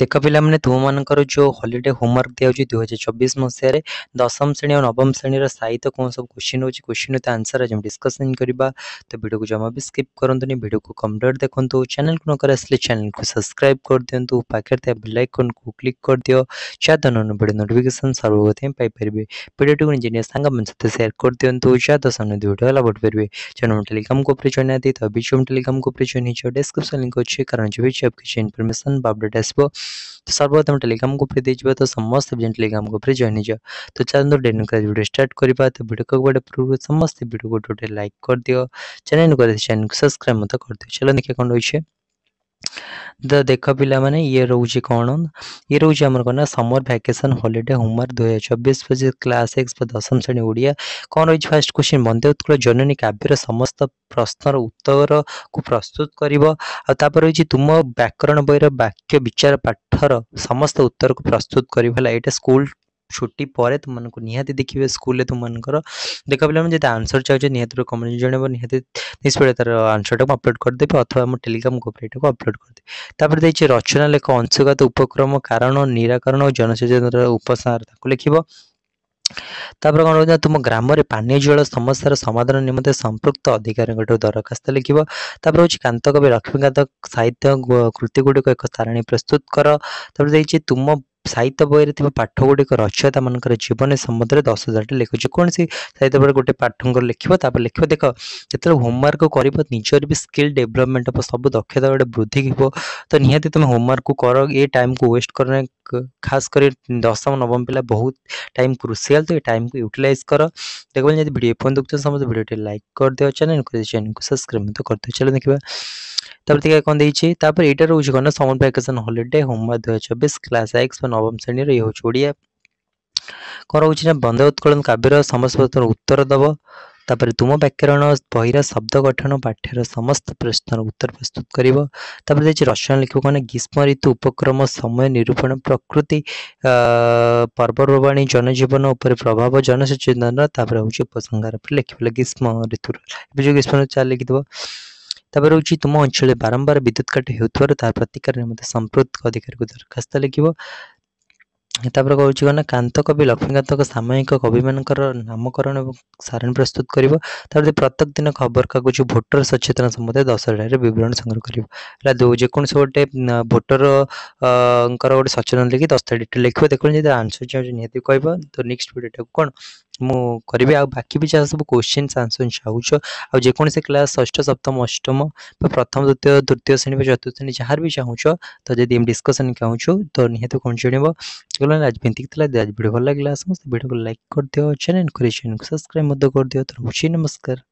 देख पिलामाने तुमମାନଙ୍କର जो holiday homework दिया 2024 मसीह दशम श्रेणी और नवम श्रेणी साहित्य कौन सब क्वेश्चन हो क्वेश्चन तो आंसर आज हम डिस्कसन करवा। तो वीडियो को जमा भी स्किप करंतुनी, वीडियो को कंप्लीट देखंतु। चैनल को नकर आसले चैनल को सब्सक्राइब कर दियंतु, पाखे थे बेल आइकन को क्लिक कर दियो ज्यादा वीडियो नोटिफिकेशन सर्वप्रथम पाई परिबे। वीडियो को निजे सांग मन सहित शेयर कर दियंतु, ज्यादा सामने वीडियो ला बढ़ परिबे। चैनल टेलीग्राम को फ्री जॉइन आती तो बीच में टेलीग्राम को फ्री जॉइन हिचो डिस्क्रिप्शन लिंक अछि, कारण जो भी आपके इन्फॉर्मेशन बा अपडेट आसबो तो सर्वप्रथम टेलीग्राम को फ्री दे तो समस्त टेलीग्राम को फ्री जॉइन हो। तो चलो डेन वीडियो स्टार्ट करवा। तो वीडियो को बड़े पूर्व समस्त वीडियो को टोटल लाइक कर दियो, चैनल को सब्सक्राइब मत कर दियो। चलो देखिए कौन रही तो देख पिला माने ये रोचे कौन, ये रोचे आमर कौन summer vacation holiday homework 2024 class 6 दशम श्रेणी ओडिया। कौन रही फास्ट क्वेश्चन, वंदे उत्कल जननी काव्यर समस्त प्रश्नर उत्तर को प्रस्तुत कर रही तुम व्याकरण बहीर वाक्य विचार पाठर समस्त उत्तर को प्रस्तुत कर। यहाँ स्कूल छुट्टी पर तुमको निहाती देखिए स्कूल तुमको देख पे जब आंसर चाहिए निहत कमेंट जन निहती निष्पे तार आंसर टाक अपलोड करदेवे अथवा आम टेलीग्राम ग्रुप को अपलोड करदे। देखिए रचना लेख अंशगत उपक्रम कारण निराकरण और जनसचेतन उपसार लिख। तापर कौन रोज तुम ग्राम पानी जल समस्या समाधान निमंते संपृक्त अधिकारी दरखास्त लिख। तापर हूँ कांत कवि लक्ष्मीकांत साहित्य कृति गुड़िक एक सारणी प्रस्तुत कर। तुम साहित्य बही पाठ गुड़िक रचयिता मान जीवन संबंध में 10,000 लिखुचे कौन सी साहित्य बही गोटे पाठक लिख। लिख देख जो होमवर्क कर निजर भी स्किल डेभलपमेंट हम सब दक्षता गोटे वृद्धि हो। तो निहाती तुम होमवर्क को कर, ये टाइम को वेस्ट करना खास कर दशम नवम पिला बहुत टाइम क्रुशियल। तो ये टाइम को यूटिलाइज कर। देखो जब वीडियो फोन देखते समस्त वीडियो लाइक कर दियो, चैनल को सब्सक्राइब तो कर दियो। चलो देखिए तब देखिए कौन देती यहाँ रोज कौन summer vacation holiday homework 2024 class 6 नवम श्रेणी ये हूँ ओडिया। कौन रोचे बंदे उत्कलन काव्यर समस्त उत्तर दब। तापर तुम व्याकरण बहिरा शब्द गठन पाठ्यर समस्त प्रश्नर उत्तर प्रस्तुत कर। रचना लिख कौन ग्रीष्म ऋतु उपक्रम समय निरूपण प्रकृति पर्वपर्वाणी जनजीवन उपर प्रभाव जनसचेतन हूँ उपसंहार लिख। ग्रीष्म ऋतु जो ग्रीष्म ऋतु चाल लिखिद। तापर हूँ तुम अंचल बारंबार विद्युत काट होता तार प्रतिकार निमंते संपृक्त अधिकारी को दरखास्त लिख। तापर कौन कांत कवि लक्ष्मीकांत सामयिक कवि मान नामकरण और सारणी प्रस्तुत कर। प्रत्येक दिन खबर कागज भोटर सचेतन संबंध 10,000 विवरण संग्रह कर। जेको गोटे भोटर गोटे सचेतन लिखी 10टा डिटेल लिख। देखो जब आंसर चाहिए निहती कह। तो नेक्स्ट वीडियो कौन मुझे बाकी भी जहाँ सब क्वेश्चन आंसर चाहूँ आकोसी क्लास षष्ठ सप्तम अष्टम प्रथम द्वितीय तृतीय श्रेणी चतुर्थ श्रेणी जहाँ भी चाहूँ तो जब डिस्कसन चाहूँ तो निहत कौन जान। आज भिंतिक आज वीडियो भल लगे समस्त वीडियो को लाइक कर दियो, चैनल को सब्सक्राइब कर दियो। तो नमस्कार।